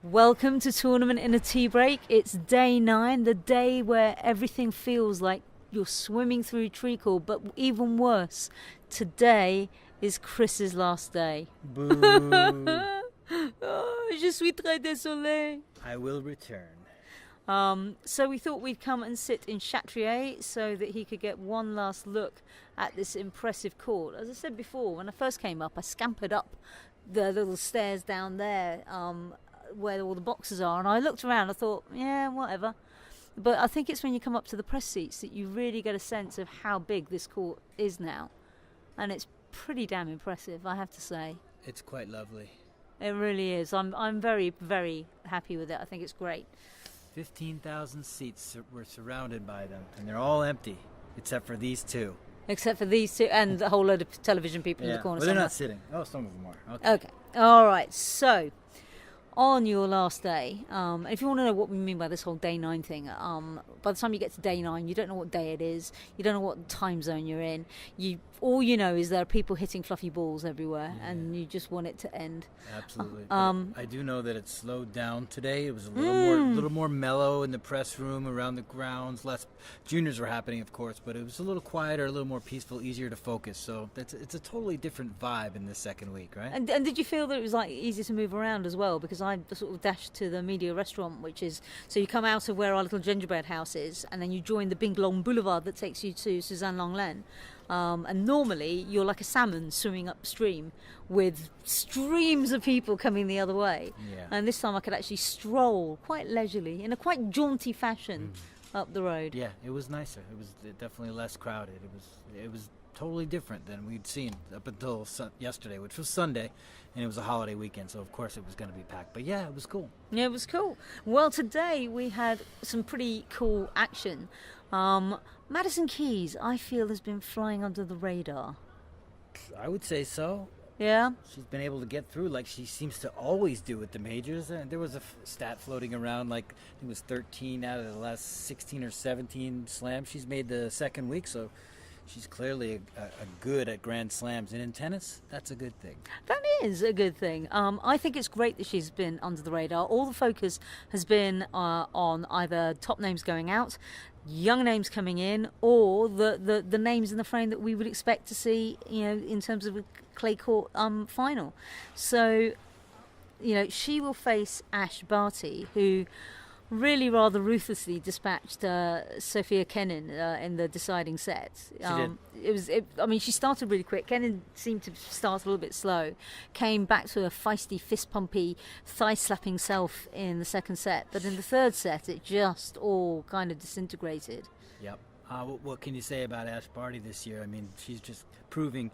Welcome to Tournament in a TeaBreak. It's day 9, the day where everything feels like you're swimming through treacle, but even worse, today is Chris's last day. Boo. Oh, je suis très désolé. I will return. So we thought we'd come and sit in Chatrier so that he could get one last look at this impressive court. As I said before, when I first came up, I scampered up the little stairs down there where all the boxes are, and I looked around, I thought, yeah, whatever. But I think it's when you come up to the press seats that you really get a sense of how big this court is now. And it's pretty damn impressive, I have to say. It's quite lovely. It really is. I'm very, very happy with it. I think it's great. 15,000 seats were surrounded by them, and they're all empty, except for these two. Except for these two and a whole load of television people in the corner. Well, they're not sitting. Oh, some of them are. Okay. All right. So, on your last day, if you want to know what we mean by this whole day 9 thing, by the time you get to day 9, you don't know what day it is. You don't know what time zone you're in. All you know is there are people hitting fluffy balls everywhere, and you just want it to end. Absolutely. I do know that it slowed down today. It was a little more mellow in the press room, around the grounds. Less juniors were happening, of course, but it was a little quieter, a little more peaceful, easier to focus. So it's a totally different vibe in this second week, right? And did you feel that it was like easier to move around as well? Because I sort of dashed to the media restaurant, which is, so you come out of where our little gingerbread house is, and then you join the big long boulevard that takes you to Suzanne Lenglen. And normally you're like a salmon swimming upstream with streams of people coming the other way. Yeah. And this time I could actually stroll quite leisurely in a quite jaunty fashion up the road. Yeah, it was nicer. It was definitely less crowded. It was totally different than we'd seen up until yesterday, which was Sunday, and it was a holiday weekend, so of course it was going to be packed. But yeah, it was cool. Yeah, it was cool. Well, today we had some pretty cool action. Madison Keys, I feel, has been flying under the radar. I would say so. Yeah? She's been able to get through like she seems to always do at the majors. There was a stat floating around, like I think it was 13 out of the last 16 or 17 slams she's made the second week, so she's clearly a good at Grand Slams. And in tennis, that's a good thing. That is a good thing. I think it's great that she's been under the radar. All the focus has been on either top names going out, young names coming in, or the names in the frame that we would expect to see, in terms of a clay court final. So, she will face Ash Barty, who really rather ruthlessly dispatched Sophia Kenin in the deciding set. She did. She started really quick. Kenin seemed to start a little bit slow, came back to a feisty, fist-pumpy, thigh-slapping self in the second set, but in the third set it just all kind of disintegrated. Yep. What can you say about Ash Barty this year? I mean, she's just proving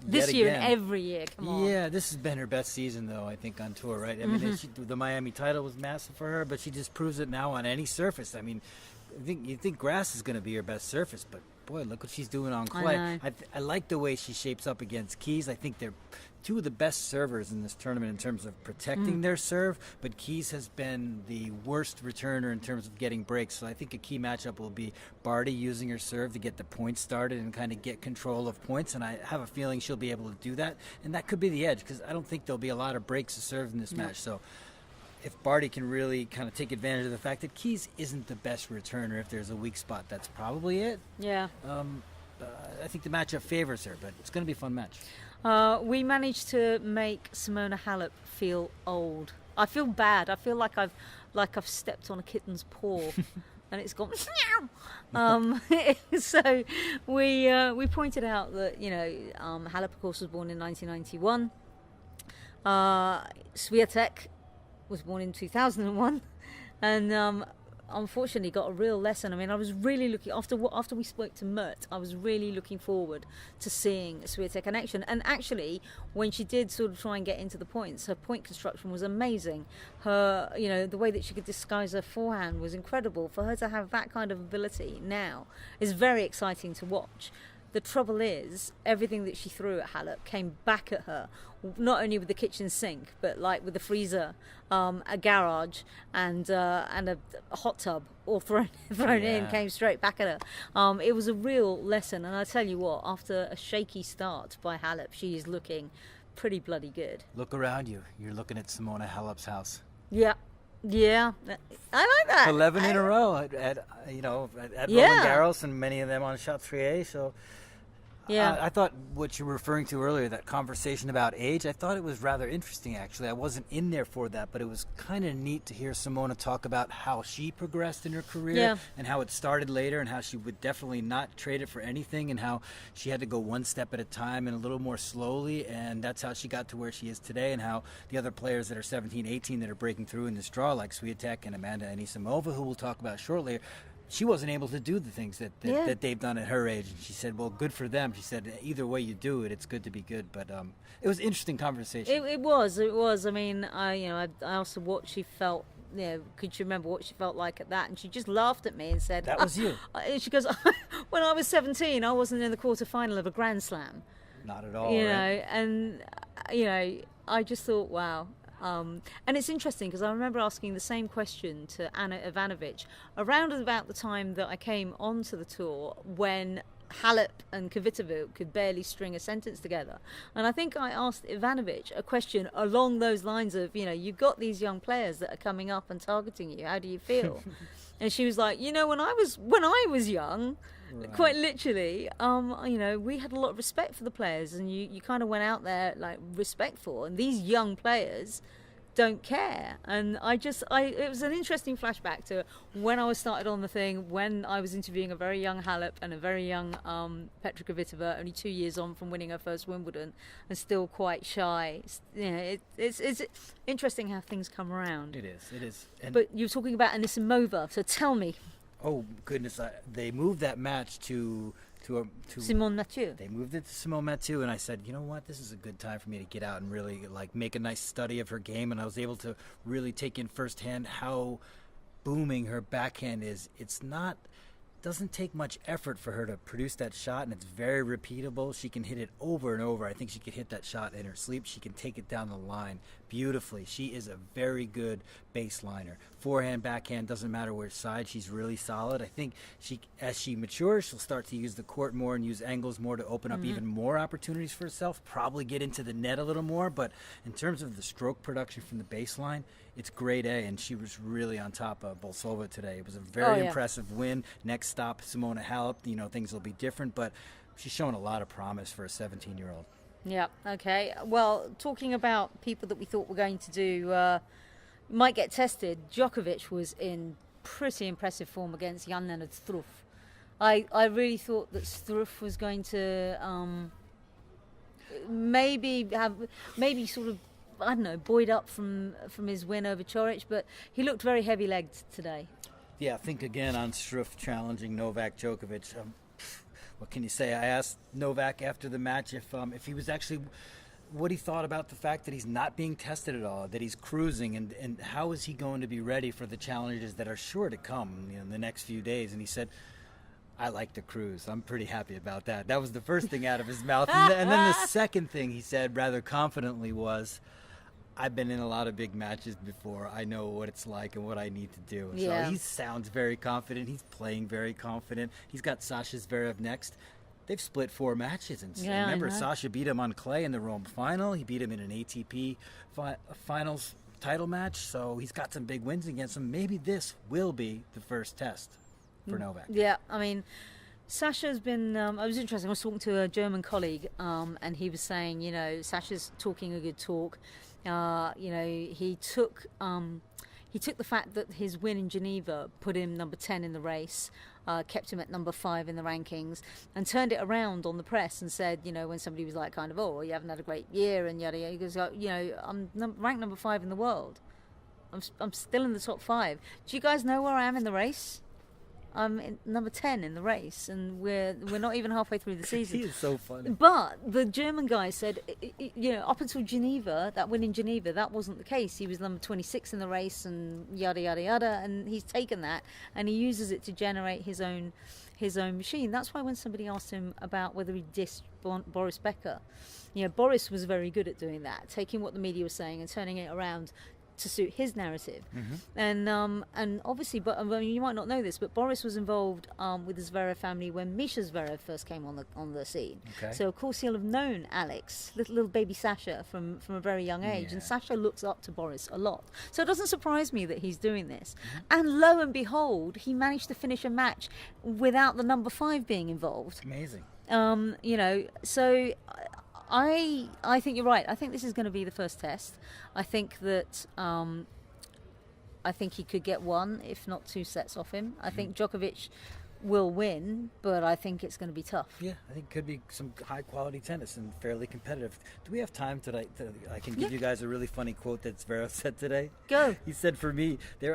this year and every year. Come on. Yeah, this has been her best season, though, I think, on tour, right? I mean, the Miami title was massive for her, but she just proves it now on any surface. I mean, you think grass is going to be her best surface, but boy, look what she's doing on clay. I like the way she shapes up against Keys. I think they're two of the best servers in this tournament in terms of protecting their serve, but Keys has been the worst returner in terms of getting breaks. So I think a key matchup will be Barty using her serve to get the points started and kind of get control of points, and I have a feeling she'll be able to do that, and that could be the edge, because I don't think there'll be a lot of breaks to serve in this match. So if Barty can really kind of take advantage of the fact that Keys isn't the best returner, if there's a weak spot, that's probably it. Yeah. I think the matchup favors her, but it's going to be a fun match. We managed to make Simona Halep feel old. I feel bad. I feel like I've stepped on a kitten's paw, and it's gone. So we pointed out that Halep, of course, was born in 1991. Swiatek was born in 2001, and unfortunately got a real lesson. I mean, I was really looking, after we spoke to Mert, I was really looking forward to seeing Swiatek in action. And actually, when she did sort of try and get into the points, her point construction was amazing. Her, the way that she could disguise her forehand was incredible. For her to have that kind of ability now is very exciting to watch. The trouble is, everything that she threw at Halep came back at her, not only with the kitchen sink, but like with the freezer, a garage, and a hot tub, all thrown in, came straight back at her. It was a real lesson, and I tell you what, after a shaky start by Halep, she is looking pretty bloody good. Look around you. You're looking at Simona Halep's house. Yeah. Yeah. I like that. 11 in a row at Roland Yeah. Garros, and many of them on Chatrier. So Yeah. I thought what you were referring to earlier, that conversation about age, I thought it was rather interesting, actually. I wasn't in there for that, but it was kind of neat to hear Simona talk about how she progressed in her career, Yeah. and how it started later, and how she would definitely not trade it for anything, and how she had to go one step at a time and a little more slowly, and that's how she got to where she is today, and how the other players that are 17, 18 that are breaking through in this draw, like Swiatek and Amanda Anisimova, who we'll talk about shortly, she wasn't able to do the things that they've done at her age. And she said, well, good for them. She said, either way you do it, it's good to be good. But it was an interesting conversation. It was. I mean, I also what she felt. Could you remember what she felt like at that? And she just laughed at me and said, That was you. She goes, when I was 17, I wasn't in the quarterfinal of a Grand Slam. Not at all. And I just thought, wow. And it's interesting because I remember asking the same question to Anna Ivanovic around about the time that I came onto the tour, when Halep and Kvitova could barely string a sentence together. And I think I asked Ivanovic a question along those lines of, you've got these young players that are coming up and targeting you. How do you feel? And she was like, when I was young, right. Quite literally, we had a lot of respect for the players, and you kind of went out there like respectful, and these young players don't care. And it was an interesting flashback to when I was started on the thing, when I was interviewing a very young Halep and a very young Petra Kvitova, only 2 years on from winning her first Wimbledon, and still quite shy. It's interesting how things come around. It is. But you're talking about Anisimova, so tell me. Oh goodness! They moved that match to Simone Mathieu. They moved it to Simone Mathieu, and I said, you know what? This is a good time for me to get out and really make a nice study of her game. And I was able to really take in firsthand how booming her backhand is. Doesn't take much effort for her to produce that shot, and it's very repeatable. She can hit it over and over. I think she could hit that shot in her sleep. She can take it down the line beautifully. She is a very good baseliner. Forehand, backhand, doesn't matter which side. She's really solid. I think as she matures, she'll start to use the court more and use angles more to open up even more opportunities for herself, probably get into the net a little more. But in terms of the stroke production from the baseline, it's grade A, and she was really on top of Bolsova today. It was a very impressive win. Next stop, Simona Halep. Things will be different, but she's showing a lot of promise for a 17-year-old. Yeah, okay. Well, talking about people that we thought were going to do, might get tested, Djokovic was in pretty impressive form against Jan-Lennard Struff. I really thought that Struff was going to maybe sort of, I don't know, buoyed up from his win over Coric, but he looked very heavy-legged today. Yeah, I think again on Struff challenging Novak Djokovic. What can you say? I asked Novak after the match if he was actually, what he thought about the fact that he's not being tested at all, that he's cruising, and how is he going to be ready for the challenges that are sure to come in the next few days. And he said, I like to cruise. I'm pretty happy about that. That was the first thing out of his mouth. And then the second thing he said rather confidently was, I've been in a lot of big matches before. I know what it's like and what I need to do. Yeah. So he sounds very confident. He's playing very confident. He's got Sasha Zverev next. They've split 4 matches. And remember, Sasha beat him on clay in the Rome final. He beat him in an ATP finals title match. So he's got some big wins against him. Maybe this will be the first test for Novak. Yeah, I mean, Sasha's been, it was interesting. I was talking to a German colleague, and he was saying, Sasha's talking a good talk. He took the fact that his win in Geneva put him number 10 in the race, kept him at number 5 in the rankings, and turned it around on the press and said, when somebody was like, you haven't had a great year and yada yada, he goes, I'm ranked number 5 in the world. I'm still in the top 5. Do you guys know where I am in the race? I'm number 10 in the race, and we're not even halfway through the season. He is so funny. But the German guy said, up until Geneva, that win in Geneva, that wasn't the case. He was number 26 in the race, and yada yada yada, and he's taken that and he uses it to generate his own machine. That's why when somebody asked him about whether he dissed Boris Becker, Boris was very good at doing that, taking what the media was saying and turning it around to suit his narrative. And obviously, but I mean, you might not know this, but Boris was involved with the Zverev family when Misha Zverev first came on the scene. Okay. So of course he'll have known Alex, little baby Sasha, from a very young age, and Sasha looks up to Boris a lot. So it doesn't surprise me that he's doing this. And lo and behold, he managed to finish a match without the number 5 being involved. Amazing. So I think you're right. I think this is going to be the first test. I think that I think he could get 1, if not 2 sets off him. I think Djokovic will win, but I think it's going to be tough. Yeah, I think it could be some high-quality tennis and fairly competitive. Do we have time tonight? I can give you guys a really funny quote that Zverev said today. Go. He said, for me, they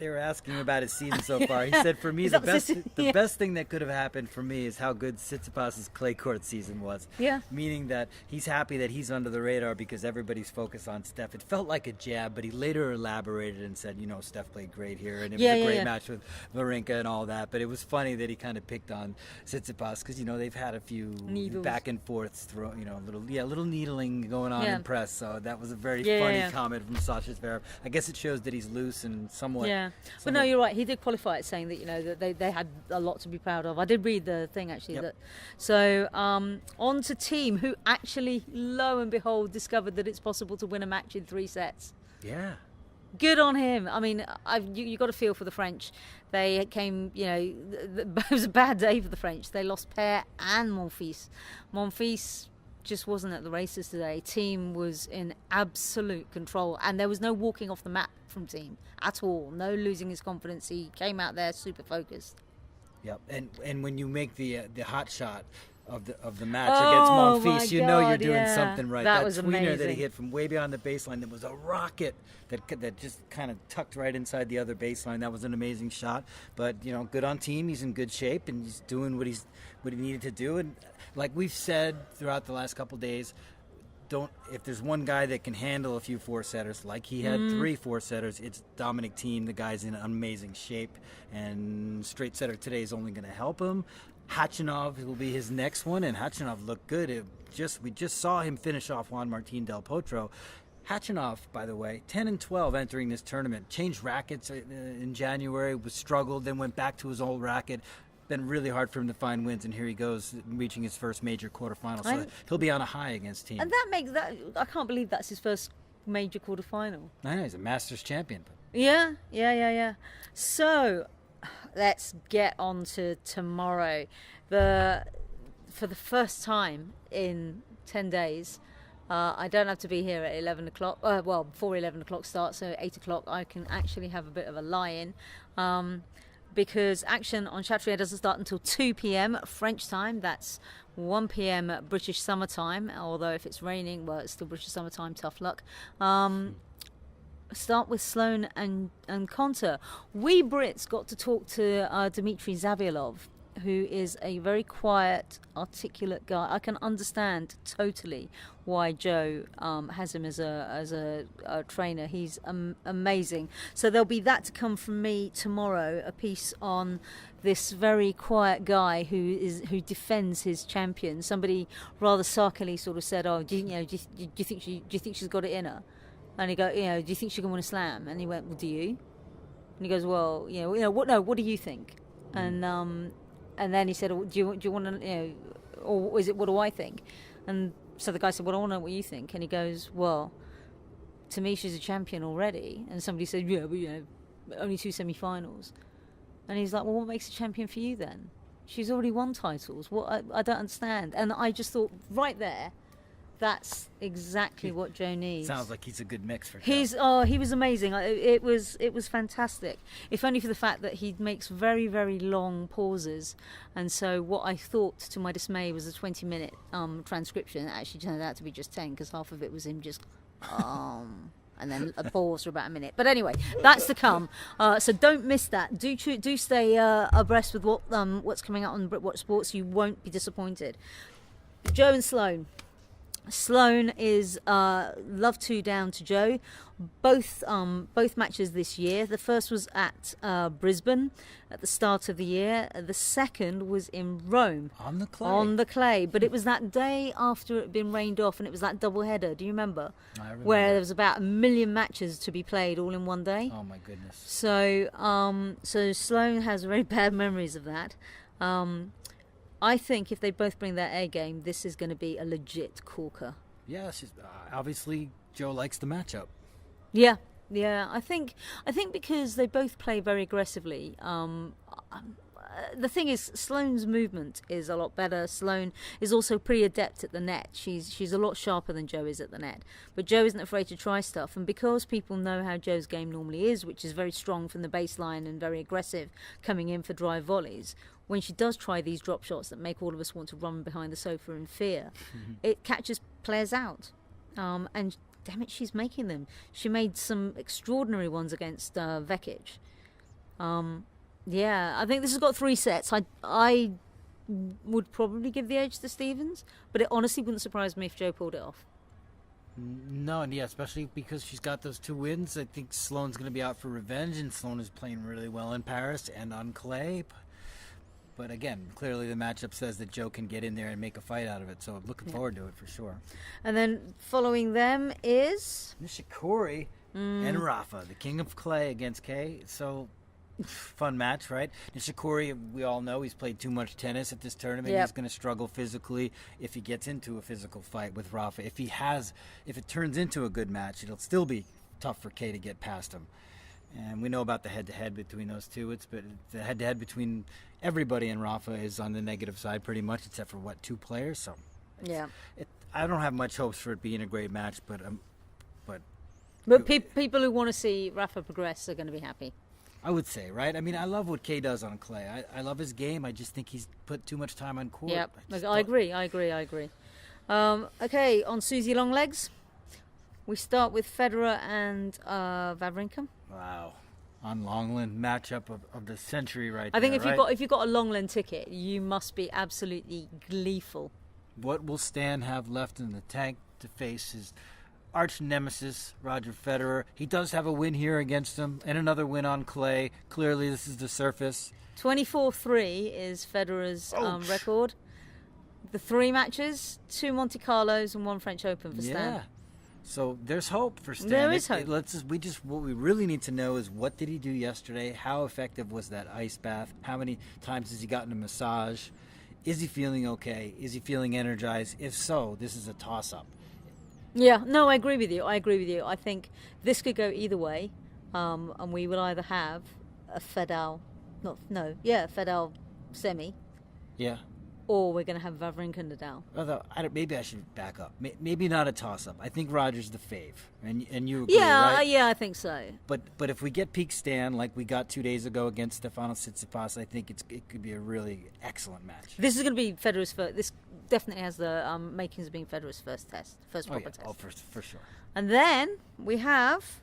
were asking about his season so far. He said, for me, the best thing that could have happened for me is how good Tsitsipas's clay court season was. Yeah. Meaning that he's happy that he's under the radar because everybody's focused on Steph. It felt like a jab, but he later elaborated and said, Steph played great here, and it was a great match with Wawrinka and all that. But it was funny that he kind of picked on Tsitsipas because they've had a few Needles. back and forths, little needling going on in press. So that was a very funny comment from Sasha Zverev. I guess it shows that he's loose and somewhat. Yeah, but no, you're right. He did qualify it, saying that that they had a lot to be proud of. I did read the thing actually. Yep. So on to Team, who actually, lo and behold, discovered that it's possible to win a match in 3 sets. Yeah. Good on him. I mean, you got to feel for the French. They came, it was a bad day for the French. They lost Paire and Monfils. Monfils just wasn't at the races today. Team was in absolute control, and there was no walking off the mat from Team at all. No losing his confidence. He came out there super focused. Yep. And when you make the hot shot of the match against Monfils, you're doing something right. That was tweener amazing. that he hit from way beyond the baseline, that was a rocket that just kind of tucked right inside the other baseline. That was an amazing shot. But good on Team. He's in good shape and he's doing what he needed to do. And like we've said throughout the last couple of days, if there's one guy that can handle a few 4-setters, like he had 3 4-setters, it's Dominic Thiem. The guy's in amazing shape, and straight setter today is only going to help him. Khachanov will be his next one, and Khachanov looked good. We just saw him finish off Juan Martín del Potro. Khachanov, by the way, 10-12 entering this tournament. Changed rackets in January, struggled, then went back to his old racket. Been really hard for him to find wins, and here he goes, reaching his first major quarterfinal. So he'll be on a high against Thiem. And that makes that, I can't believe that's his first major quarterfinal. I know, he's a Masters champion. Yeah. So let's get on to tomorrow. For the first time in 10 days, I don't have to be here at 11 o'clock. Before 11 o'clock starts, so 8 o'clock I can actually have a bit of a lie-in. Because action on Chatrier doesn't start until 2 p.m. French time. That's 1 p.m. British summertime. Although if it's raining, well, it's still British summertime. Tough luck. Start with Sloane and Konta. We Brits got to talk to Dmitry Zaviolov, who is a very quiet, articulate guy. I can understand totally why Joe has him as a trainer. He's amazing. So there'll be that to come from me tomorrow. A piece on this very quiet guy who defends his champion. Somebody rather sarkily sort of said, "Oh, do you think she's got it in her?" And he go, do you think she can win a slam? And he went, well, do you? And he goes, well, what do you think? And then he said, do you want to, or is it, what do I think? And so the guy said, well, I want to know what you think. And he goes, well, to me, she's a champion already. And somebody said, yeah, but only 2 semi-finals. And he's like, well, what makes a champion for you then? She's already won titles. What? I don't understand. And I just thought, right there, that's exactly what Joe needs. Sounds like he's a good mix for Joe. He was amazing. It was fantastic. If only for the fact that he makes very, very long pauses. And so what I thought, to my dismay, was a 20-minute transcription. It actually turned out to be just 10, because half of it was him just and then a pause for about a minute. But anyway, that's to come. So don't miss that. Do stay abreast with what's coming out on Britwatch Sports. You won't be disappointed. Joe and Sloane. Sloane is love 2 down to Joe. Both matches this year. The first was at Brisbane at the start of the year. The second was in Rome On the clay. on the clay. But it was that day after it had been rained off, and it was that double header. Do you remember? I remember. Where there was about 1 million matches to be played all in one day. Oh my goodness. So Sloane has very bad memories of that. I think if they both bring their A game, this is going to be a legit corker. Yeah, obviously Joe likes the matchup. Yeah. I think because they both play very aggressively. The thing is, Sloane's movement is a lot better. Sloane is also pretty adept at the net. She's a lot sharper than Joe is at the net. But Joe isn't afraid to try stuff. And because people know how Joe's game normally is, which is very strong from the baseline and very aggressive coming in for drive volleys, when she does try these drop shots that make all of us want to run behind the sofa in fear, it catches players out. And damn it, she's making them. She made some extraordinary ones against Vekic. Yeah, I think this has got 3 sets. I would probably give the edge to Stevens, but it honestly wouldn't surprise me if Joe pulled it off. No, and yeah, especially because she's got those 2 wins. I think Sloane's going to be out for revenge, and Sloane is playing really well in Paris and on clay. But again, clearly the matchup says that Joe can get in there and make a fight out of it. So looking forward to it for sure. And then following them is Nishikori and Rafa, the king of clay against Kei. So fun match, right? Nishikori, we all know he's played too much tennis at this tournament. Yep. He's going to struggle physically if he gets into a physical fight with Rafa. If it turns into a good match, it'll still be tough for Kei to get past him. And we know about the head-to-head between those two. But the head-to-head between everybody and Rafa is on the negative side pretty much, except for, 2 players? So yeah. I don't have much hopes for it being a great match, but People who want to see Rafa progress are going to be happy. I would say, right? I mean, I love what Kei does on clay. I love his game. I just think he's put too much time on court. Yep, I agree. Okay, on Susie Longlegs, we start with Federer and Wawrinka. Wow. On Longland, matchup of the century right I think there, if you've got a Longland ticket, you must be absolutely gleeful. What will Stan have left in the tank to face his arch nemesis, Roger Federer? He does have a win here against him and another win on clay. Clearly, this is the surface. 24-3 is Federer's record. The 3 matches, 2 Monte Carlos and 1 French Open for Stan. Yeah. So there's hope for Stan. There is hope. What we really need to know is, what did he do yesterday? How effective was that ice bath? How many times has he gotten a massage? Is he feeling okay? Is he feeling energized? If so, this is a toss-up. Yeah, no, I agree with you. I think this could go either way, and we will either have a Fedal semi, Yeah. or we're going to have Wawrinka and Nadal. Although maybe I should back up. Maybe not a toss-up. I think Roger's the fave, and you agree, Yeah, right? yeah, I think so. But if we get peak Stan like we got 2 days ago against Stefanos Tsitsipas, I think it could be a really excellent match. This is going to be Federer's first. This definitely has the makings of being Federer's first proper test. Oh, for sure. And then we have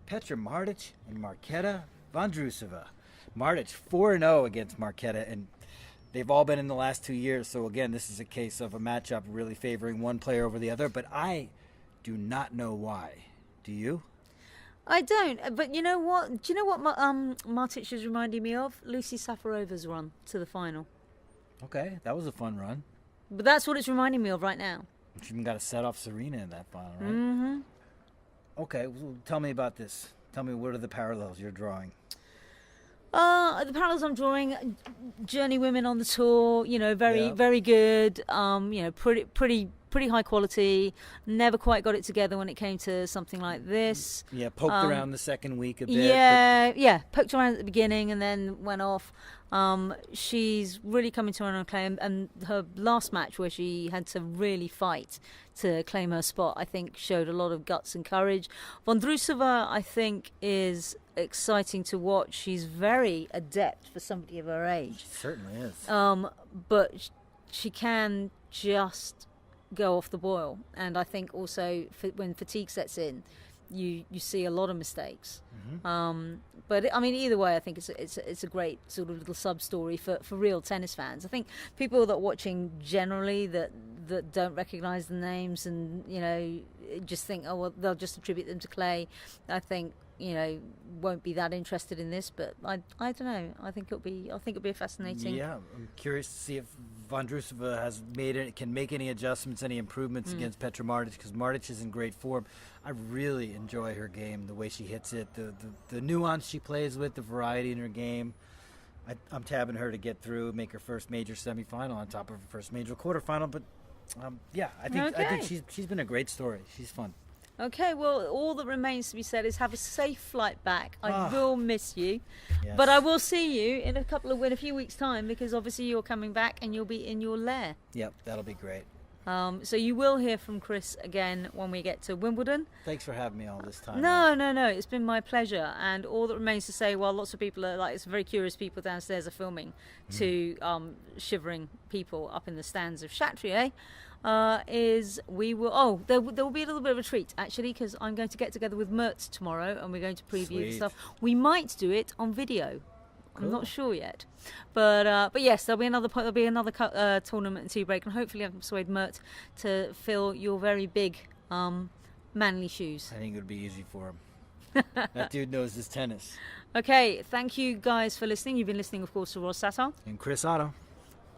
Petra Martic and Marketa Vondrousova. Martic 4-0 against Marketa, and they've all been in the last 2 years. So again, this is a case of a matchup really favoring one player over the other. But I do not know why. Do you? I don't. But you know what? Do you know what Martic is reminding me of? Lucy Safarova's run to the final. Okay, that was a fun run. But that's what it's reminding me of right now. She even got to set off Serena in that final, right? Mm-hmm. Okay, well, tell me about this. Tell me, what are the parallels you're drawing? The parallels I'm drawing, journey women on the tour, very good, pretty high quality, never quite got it together when it came to something like this. Yeah, poked around the second week a bit. Yeah, poked around at the beginning and then went off. She's really coming to her own claim, and her last match where she had to really fight to claim her spot, I think showed a lot of guts and courage. Vondrousova, I think, is exciting to watch. She's very adept for somebody of her age. She certainly is. But she can just go off the boil, and I think also when fatigue sets in, you see a lot of mistakes. But I mean, either way, I think it's a great sort of little sub story for real tennis fans. I think people that are watching generally that don't recognise the names and just think, oh well, they'll just attribute them to clay. I think won't be that interested in this, but I don't know. I think it'll be a fascinating. Yeah, I'm curious to see if Vondrousova can make any adjustments, any improvements against Petra Martic, because Martic is in great form. I really enjoy her game, the way she hits it, the nuance she plays with, the variety in her game. I'm tabbing her to get through, make her first major semifinal on top of her first major quarterfinal. But I think she's been a great story. She's fun. Okay, well, all that remains to be said is have a safe flight back. I will miss you, yes. but I will see you in a few weeks' time, because obviously you're coming back and you'll be in your lair. Yep, that'll be great. So you will hear from Chris again when we get to Wimbledon. Thanks for having me all this time. No, it's been my pleasure. And all that remains to say, while lots of people are it's very curious people downstairs are filming, to shivering people up in the stands of Chatrier, is we will. There will be a little bit of a treat actually, because I'm going to get together with Mert tomorrow, and we're going to preview the stuff. We might do it on video. Cool. I'm not sure yet, but yes, there'll be another tournament in TeaBreak, and hopefully I can persuade Mert to fill your very big manly shoes. I think it would be easy for him. That dude knows his tennis. Okay, thank you guys for listening. You've been listening, of course, to Ros Satar and Chris Oddo.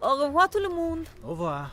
Au revoir tout le monde. Au revoir.